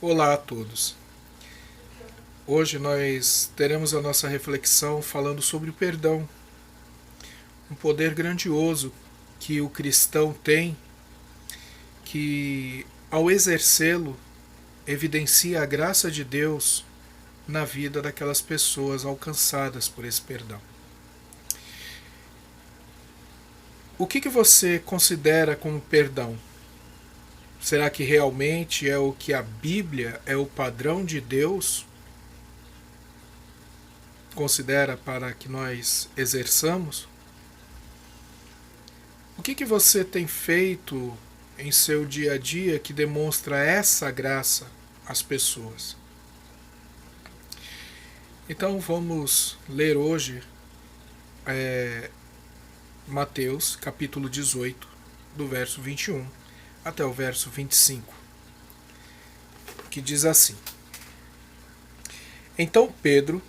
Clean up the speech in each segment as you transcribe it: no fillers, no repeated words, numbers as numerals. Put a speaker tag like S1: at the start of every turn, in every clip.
S1: Olá a todos. Hoje nós teremos a nossa reflexão falando sobre o perdão, um poder grandioso que o cristão tem, que ao exercê-lo evidencia a graça de Deus na vida daquelas pessoas alcançadas por esse perdão. O que você considera como perdão? Será que realmente é o que a Bíblia é o padrão de Deus considera para que nós exerçamos? O que você tem feito em seu dia a dia que demonstra essa graça às pessoas? Então vamos ler hoje Mateus capítulo 18, do verso 21 até o verso 25, que diz assim: Então Pedro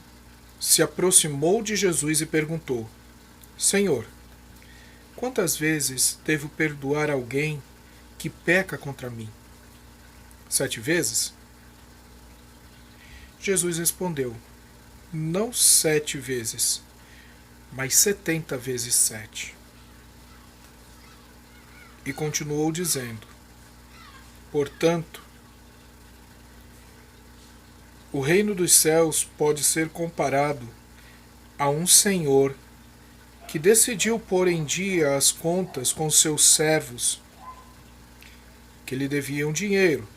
S1: se aproximou de Jesus e perguntou: Senhor, quantas vezes devo perdoar alguém que peca contra mim? 7 vezes? Jesus respondeu: Não 7 vezes, mas 70 vezes 7. E continuou dizendo: Portanto, o reino dos céus pode ser comparado a um senhor que decidiu pôr em dia as contas com seus servos que lhe deviam dinheiro.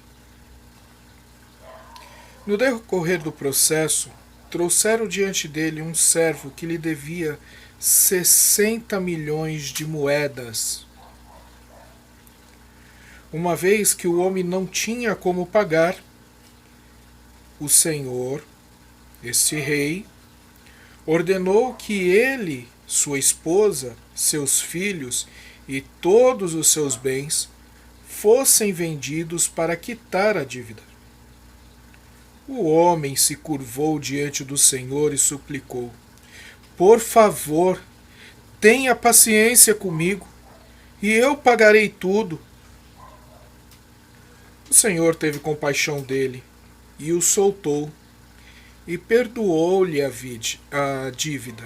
S1: No decorrer do processo, trouxeram diante dele um servo que lhe devia 60 milhões de moedas. Uma vez que o homem não tinha como pagar, o Senhor, esse rei, ordenou que ele, sua esposa, seus filhos e todos os seus bens fossem vendidos para quitar a dívida. O homem se curvou diante do Senhor e suplicou: Por favor, tenha paciência comigo, e eu pagarei tudo. O Senhor teve compaixão dele e o soltou e perdoou-lhe a dívida.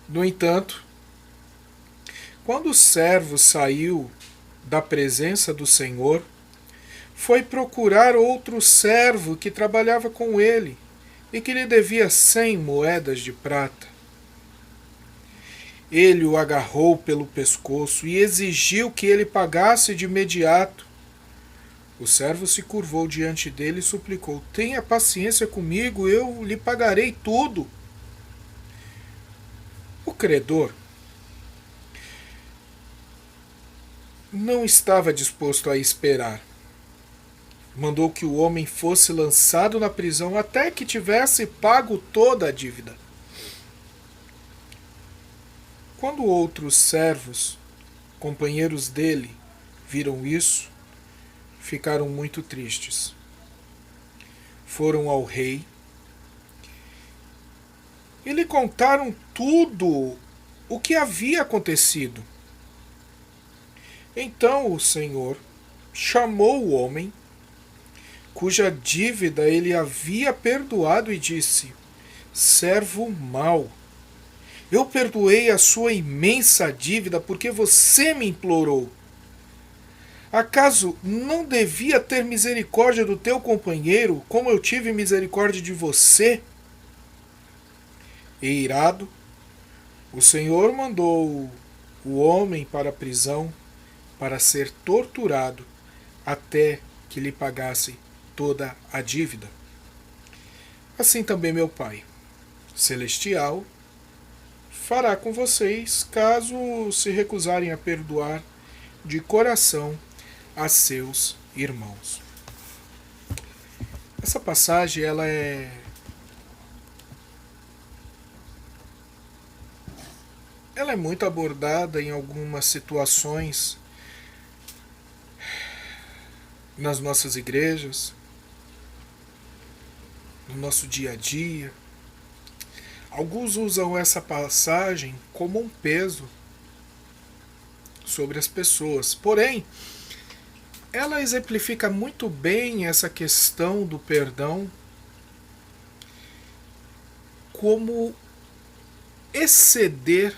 S1: No entanto, quando o servo saiu da presença do Senhor, foi procurar outro servo que trabalhava com ele e que lhe devia 100 moedas de prata. Ele o agarrou pelo pescoço e exigiu que ele pagasse de imediato. O servo se curvou diante dele e suplicou: Tenha paciência comigo, eu lhe pagarei tudo. O credor não estava disposto a esperar. Mandou que o homem fosse lançado na prisão até que tivesse pago toda a dívida. Quando outros servos, companheiros dele, viram isso, ficaram muito tristes. Foram ao rei e lhe contaram tudo o que havia acontecido. Então o Senhor chamou o homem, cuja dívida ele havia perdoado, e disse: Servo mau, eu perdoei a sua imensa dívida porque você me implorou. Acaso não devia ter misericórdia do teu companheiro, como eu tive misericórdia de você? E irado, o Senhor mandou o homem para a prisão para ser torturado até que lhe pagasse toda a dívida. Assim também meu Pai Celestial fará com vocês, caso se recusarem a perdoar de coração a seus irmãos. Essa passagem ela é muito abordada em algumas situações nas nossas igrejas, no nosso dia a dia. Alguns usam essa passagem como um peso sobre as pessoas. Porém, ela exemplifica muito bem essa questão do perdão como exceder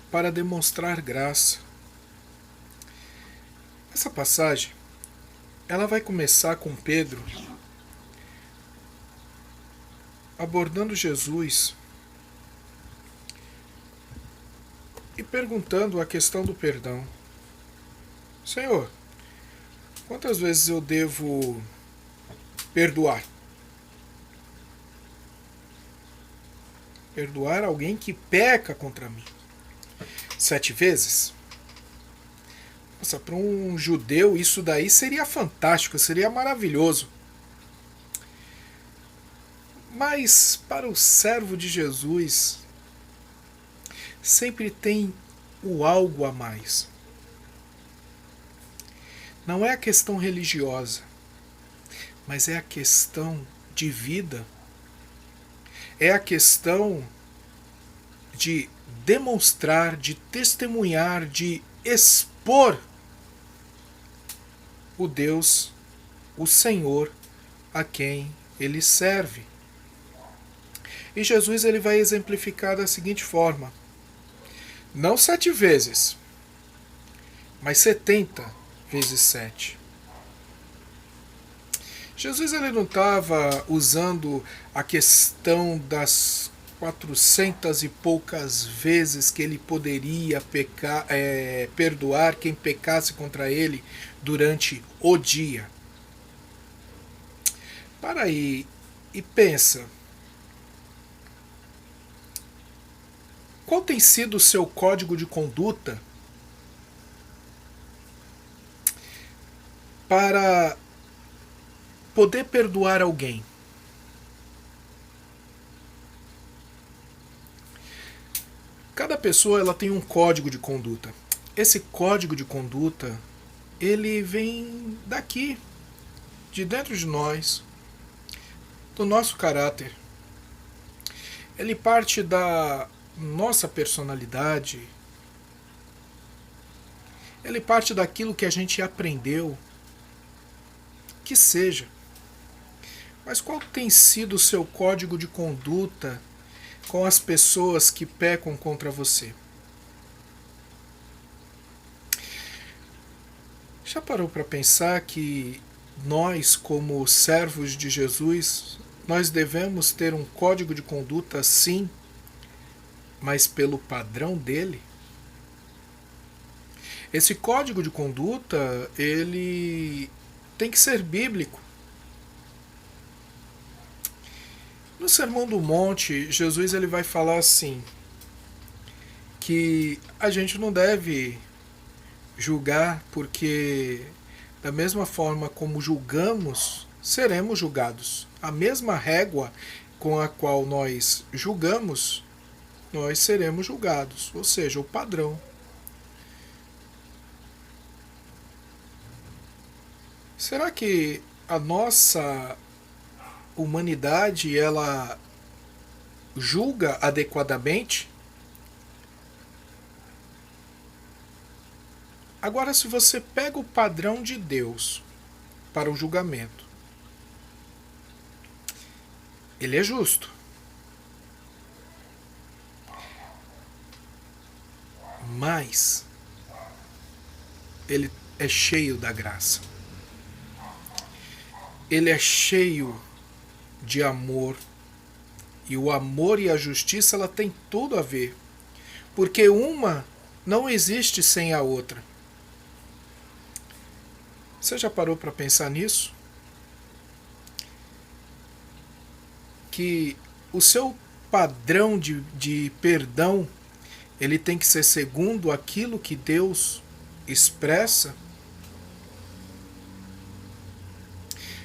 S1: para demonstrar graça. Essa passagem, ela vai começar com Pedro abordando Jesus e perguntando a questão do perdão. Senhor, quantas vezes eu devo perdoar? Perdoar alguém que peca contra mim? 7 vezes? Nossa, para um judeu isso daí seria fantástico, seria maravilhoso. Mas para o servo de Jesus, sempre tem o algo a mais. Não é a questão religiosa, mas é a questão de vida. É a questão de demonstrar, de testemunhar, de expor o Deus, o Senhor, a quem ele serve. E Jesus ele vai exemplificar da seguinte forma: não 7 vezes, mas 70 vezes 7. Jesus ele não estava usando a questão das 400 e poucas vezes que ele poderia perdoar quem pecasse contra ele durante o dia. Para aí e pensa, qual tem sido o seu código de conduta para poder perdoar alguém? Cada pessoa ela tem um código de conduta. Esse código de conduta, ele vem daqui, de dentro de nós, do nosso caráter. Ele parte da nossa personalidade. Ele parte daquilo que a gente aprendeu, que seja. Mas qual tem sido o seu código de conduta com as pessoas que pecam contra você? Já parou para pensar que nós, como servos de Jesus, nós devemos ter um código de conduta sim, mas pelo padrão dele? Esse código de conduta, ele tem que ser bíblico. No Sermão do Monte, Jesus ele vai falar assim, que a gente não deve julgar, porque da mesma forma como julgamos, seremos julgados. A mesma régua com a qual nós julgamos, nós seremos julgados, ou seja, o padrão. Será que a nossa humanidade ela julga adequadamente? Agora, se você pega o padrão de Deus para o julgamento, ele é justo. Mas ele é cheio da graça. Ele é cheio de amor. E o amor e a justiça ela tem tudo a ver. Porque uma não existe sem a outra. Você já parou para pensar nisso? Que o seu padrão de perdão ele tem que ser segundo aquilo que Deus expressa.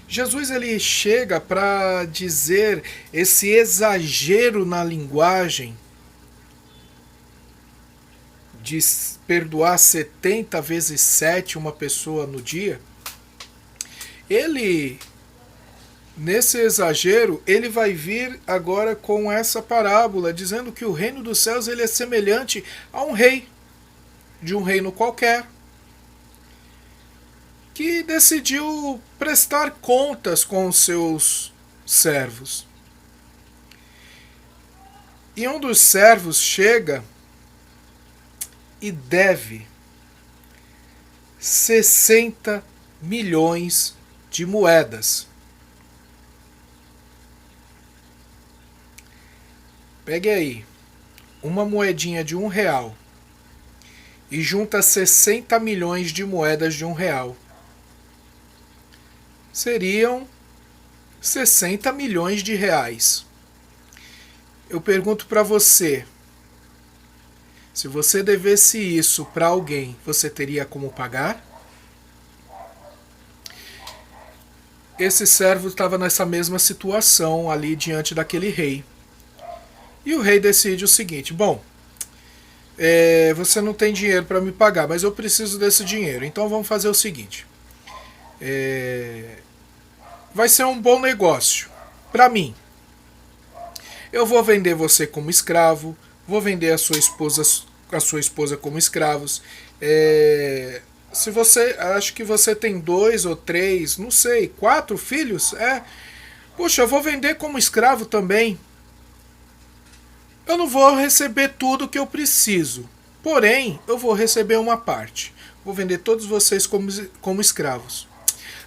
S1: Jesus ele chega para dizer esse exagero na linguagem de perdoar 70 vezes 7 uma pessoa no dia. Ele, nesse exagero, ele vai vir agora com essa parábola, dizendo que o reino dos céus ele é semelhante a um rei. de um reino qualquer, que decidiu prestar contas com os seus servos. E um dos servos chega e deve 60 milhões de moedas. Pegue aí uma moedinha de R$ 1 e junta 60 milhões de moedas de R$ 1. Seriam 60 milhões de reais. Eu pergunto para você, se você devesse isso para alguém, você teria como pagar? Esse servo estava nessa mesma situação ali diante daquele rei. E o rei decide o seguinte: bom, você não tem dinheiro para me pagar, mas eu preciso desse dinheiro. Então vamos fazer o seguinte: vai ser um bom negócio para mim. Eu vou vender você como escravo, vou vender a sua esposa como escravos. Se você, acho que você tem 2 ou 3, não sei, 4 filhos, puxa, eu vou vender como escravo também. Eu não vou receber tudo que eu preciso, porém eu vou receber uma parte. Vou vender todos vocês como escravos.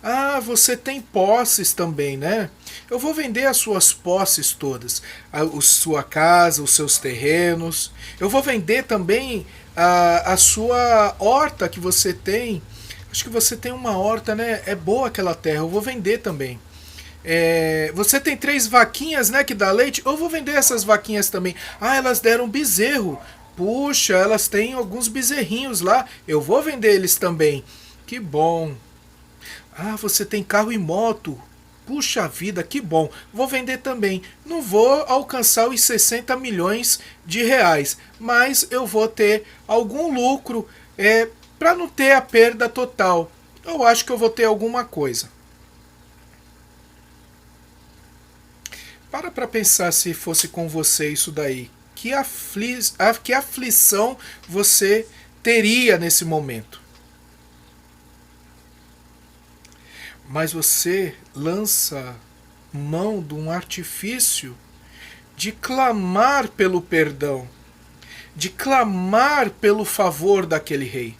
S1: Ah, você tem posses também, né? Eu vou vender as suas posses todas. A sua casa, os seus terrenos. Eu vou vender também a sua horta que você tem. Acho que você tem uma horta, né? É boa aquela terra. Eu vou vender também. Você tem 3 vaquinhas, né? Que dá leite. Eu vou vender essas vaquinhas também. Ah, elas deram bezerro. Puxa, elas têm alguns bezerrinhos lá. Eu vou vender eles também. Que bom. Ah, você tem carro e moto. Puxa vida, que bom. Vou vender também. Não vou alcançar os 60 milhões de reais, mas eu vou ter algum lucro para não ter a perda total. Eu acho que eu vou ter alguma coisa. Para pensar se fosse com você isso daí. Que aflição você teria nesse momento. Mas você lança mão de um artifício de clamar pelo perdão, de clamar pelo favor daquele rei.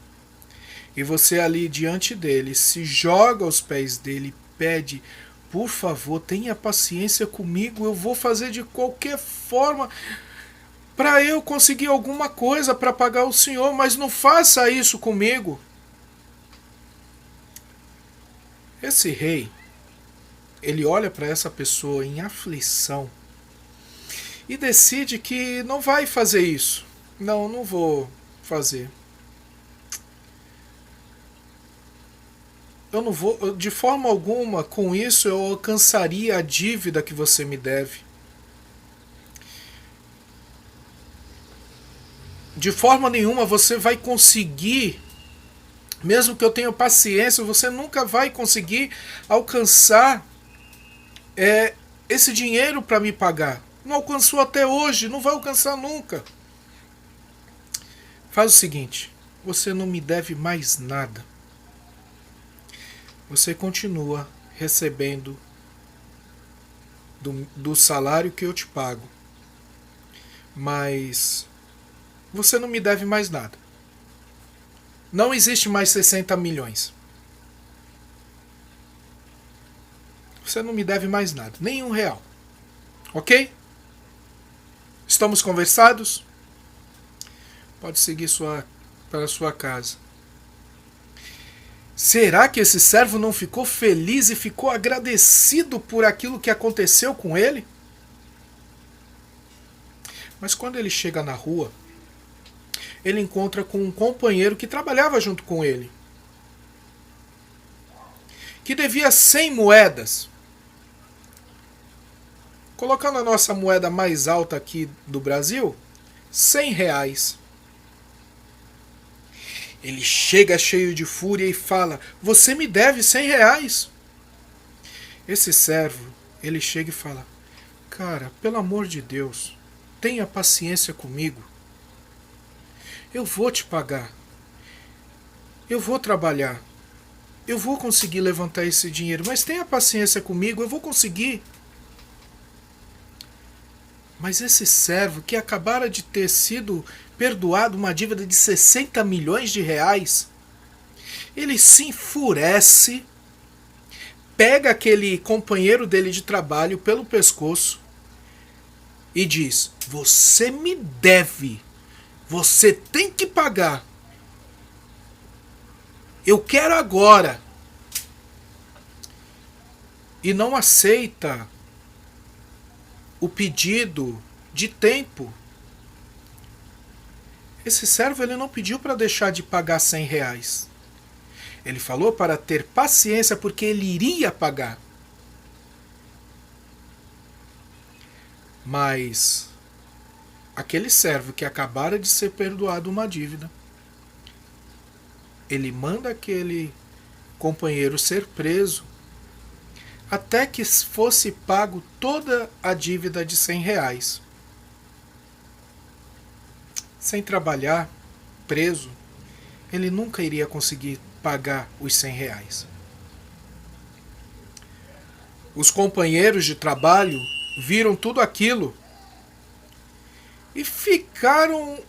S1: E você ali diante dele se joga aos pés dele e pede: por favor, tenha paciência comigo, eu vou fazer de qualquer forma para eu conseguir alguma coisa para pagar o Senhor, mas não faça isso comigo. Esse rei, ele olha para essa pessoa em aflição e decide que não vai fazer isso. Não vou fazer. Eu não vou, de forma alguma, com isso eu alcançaria a dívida que você me deve. De forma nenhuma você vai conseguir, mesmo que eu tenha paciência, você nunca vai conseguir alcançar esse dinheiro para me pagar. Não alcançou até hoje, não vai alcançar nunca. Faz o seguinte: você não me deve mais nada. Você continua recebendo do salário que eu te pago. Mas você não me deve mais nada. Não existe mais 60 milhões. Você não me deve mais nada, nem R$ 1. Ok? Estamos conversados? Pode seguir para a sua casa. Será que esse servo não ficou feliz e ficou agradecido por aquilo que aconteceu com ele? Mas quando ele chega na rua, ele encontra com um companheiro que trabalhava junto com ele, que devia 100 moedas. Colocando a nossa moeda mais alta aqui do Brasil, R$ 100. Ele chega cheio de fúria e fala: você me deve R$ 100. Esse servo, ele chega e fala: cara, pelo amor de Deus, tenha paciência comigo. Eu vou te pagar. eu vou trabalhar, eu vou conseguir levantar esse dinheiro, mas tenha paciência comigo, eu vou conseguir. Mas esse servo que acabara de ter sido perdoado uma dívida de 60 milhões de reais, ele se enfurece, pega aquele companheiro dele de trabalho pelo pescoço e diz: você me deve, você tem que pagar, eu quero agora. E não aceita o pedido de tempo. Esse servo ele não pediu para deixar de pagar 100 reais. Ele falou para ter paciência porque ele iria pagar. Mas aquele servo que acabara de ser perdoado uma dívida, ele manda aquele companheiro ser preso até que fosse pago toda a dívida de 100 reais. Sem trabalhar, preso, ele nunca iria conseguir pagar os 100 reais. Os companheiros de trabalho viram tudo aquilo e ficaram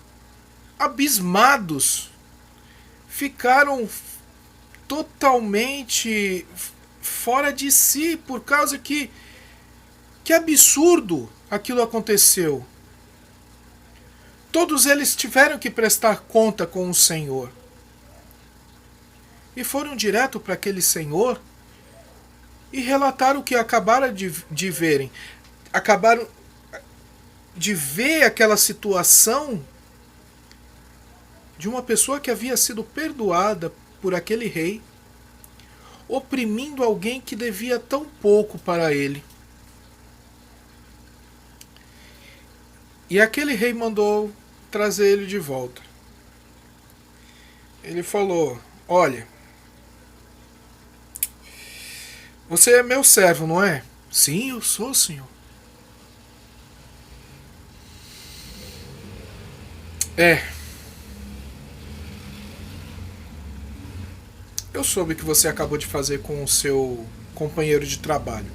S1: abismados, ficaram totalmente fora de si, por causa que absurdo aquilo aconteceu. Todos eles tiveram que prestar conta com o Senhor. E foram direto para aquele Senhor e relataram o que acabaram de verem. Acabaram de ver aquela situação de uma pessoa que havia sido perdoada por aquele rei, oprimindo alguém que devia tão pouco para ele. E aquele rei mandou trazer ele de volta. Ele falou: olha, você é meu servo, não é? Sim, eu sou, senhor. Eu soube o que você acabou de fazer com o seu companheiro de trabalho,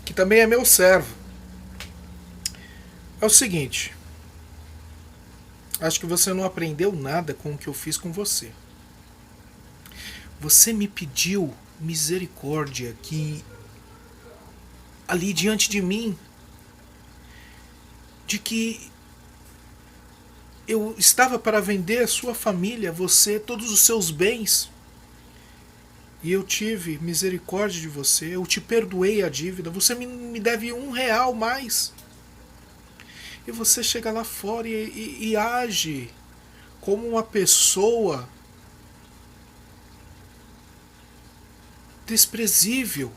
S1: que também é meu servo. É o seguinte, acho que você não aprendeu nada com o que eu fiz com você. Você me pediu misericórdia que ali diante de mim, de que eu estava para vender a sua família, você, todos os seus bens. E eu tive misericórdia de você, eu te perdoei a dívida, você me deve R$ 1 mais. E você chega lá fora e age como uma pessoa desprezível.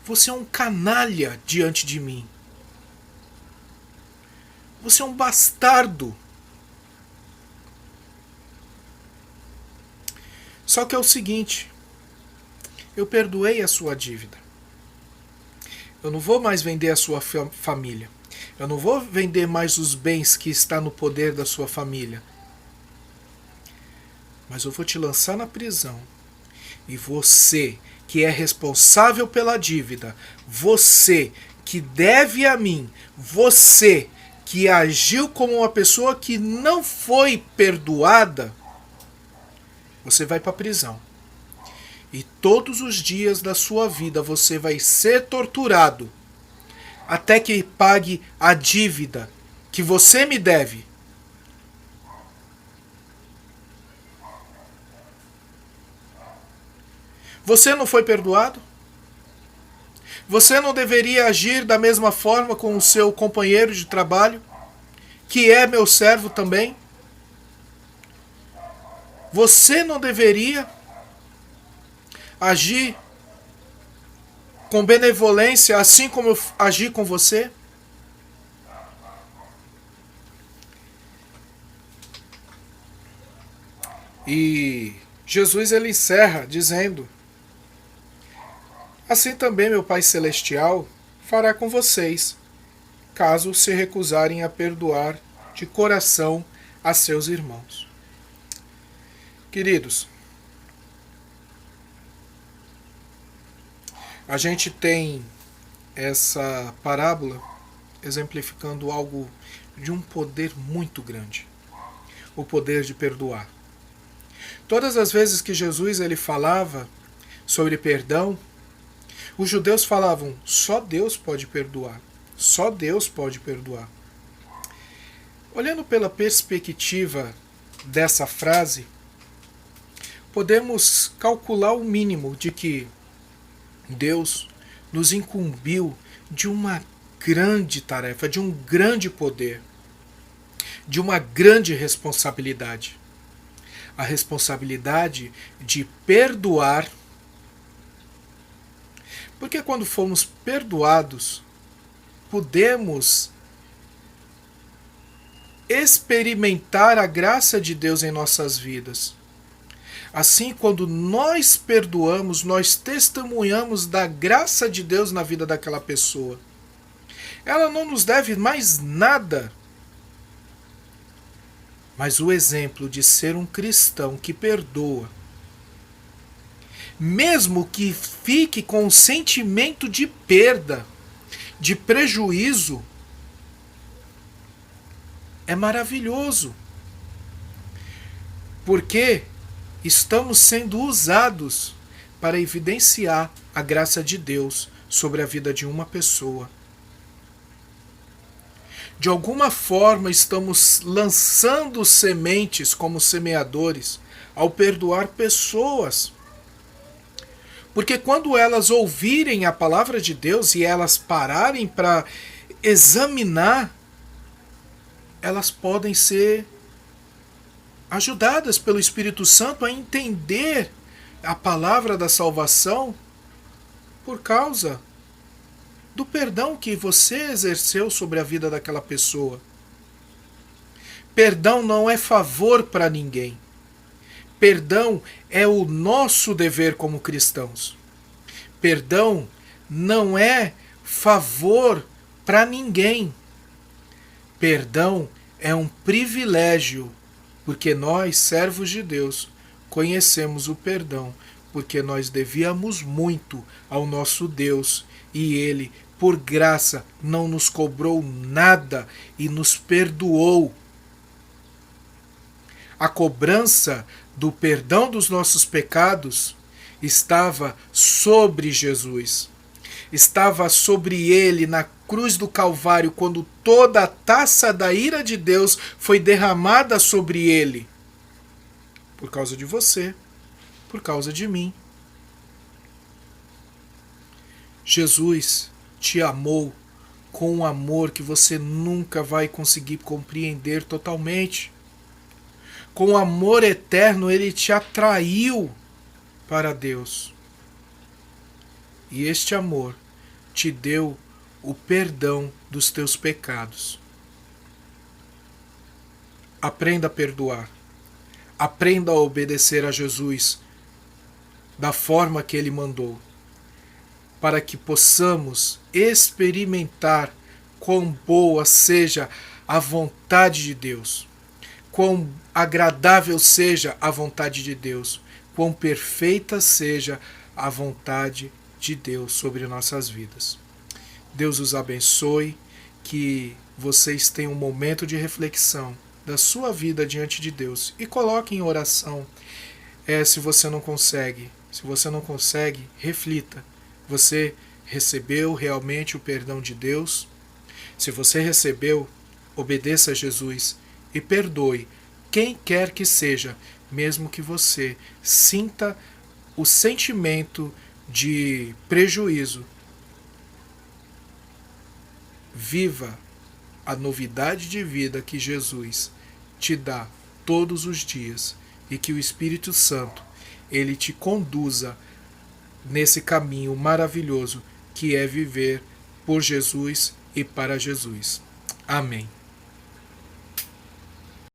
S1: Você é um canalha diante de mim. Você é um bastardo. Só que é o seguinte, eu perdoei a sua dívida. Eu não vou mais vender a sua família. Eu não vou vender mais os bens que está no poder da sua família. Mas eu vou te lançar na prisão. E você, que é responsável pela dívida, você que deve a mim, você que agiu como uma pessoa que não foi perdoada, você vai para a prisão. E todos os dias da sua vida você vai ser torturado até que pague a dívida que você me deve. Você não foi perdoado? Você não deveria agir da mesma forma com o seu companheiro de trabalho, que é meu servo também? Você não deveria agir com benevolência, assim como eu agi com você? E Jesus ele encerra dizendo: assim também meu Pai Celestial fará com vocês, caso se recusarem a perdoar de coração a seus irmãos. Queridos, a gente tem essa parábola exemplificando algo de um poder muito grande, o poder de perdoar. Todas as vezes que Jesus ele falava sobre perdão, os judeus falavam, só Deus pode perdoar, só Deus pode perdoar. Olhando pela perspectiva dessa frase, podemos calcular o mínimo de que Deus nos incumbiu de uma grande tarefa, de um grande poder, de uma grande responsabilidade. A responsabilidade de perdoar, porque quando fomos perdoados, podemos experimentar a graça de Deus em nossas vidas. Assim, quando nós perdoamos, nós testemunhamos da graça de Deus na vida daquela pessoa. Ela não nos deve mais nada, mas o exemplo de ser um cristão que perdoa, mesmo que fique com um sentimento de perda, de prejuízo, é maravilhoso. Porque estamos sendo usados para evidenciar a graça de Deus sobre a vida de uma pessoa. De alguma forma estamos lançando sementes como semeadores ao perdoar pessoas. Porque quando elas ouvirem a palavra de Deus e elas pararem para examinar, elas podem ser ajudadas pelo Espírito Santo a entender a palavra da salvação por causa do perdão que você exerceu sobre a vida daquela pessoa. Perdão não é favor para ninguém. Perdão é o nosso dever como cristãos. Perdão não é favor para ninguém. Perdão é um privilégio, porque nós, servos de Deus, conhecemos o perdão, porque nós devíamos muito ao nosso Deus e Ele, por graça, não nos cobrou nada e nos perdoou. A cobrança do perdão dos nossos pecados estava sobre Jesus. Estava sobre ele na cruz do Calvário, quando toda a taça da ira de Deus foi derramada sobre ele. Por causa de você, por causa de mim. Jesus te amou com um amor que você nunca vai conseguir compreender totalmente. Com amor eterno, ele te atraiu para Deus. E este amor te deu o perdão dos teus pecados. Aprenda a perdoar. Aprenda a obedecer a Jesus da forma que ele mandou, para que possamos experimentar quão boa seja a vontade de Deus, quão agradável seja a vontade de Deus, quão perfeita seja a vontade de Deus sobre nossas vidas. Deus os abençoe, que vocês tenham um momento de reflexão da sua vida diante de Deus e coloque em oração. Se você não consegue, reflita. Você recebeu realmente o perdão de Deus? Se você recebeu, obedeça a Jesus e perdoe quem quer que seja, mesmo que você sinta o sentimento de prejuízo. Viva a novidade de vida que Jesus te dá todos os dias e que o Espírito Santo ele te conduza nesse caminho maravilhoso que é viver por Jesus e para Jesus. Amém.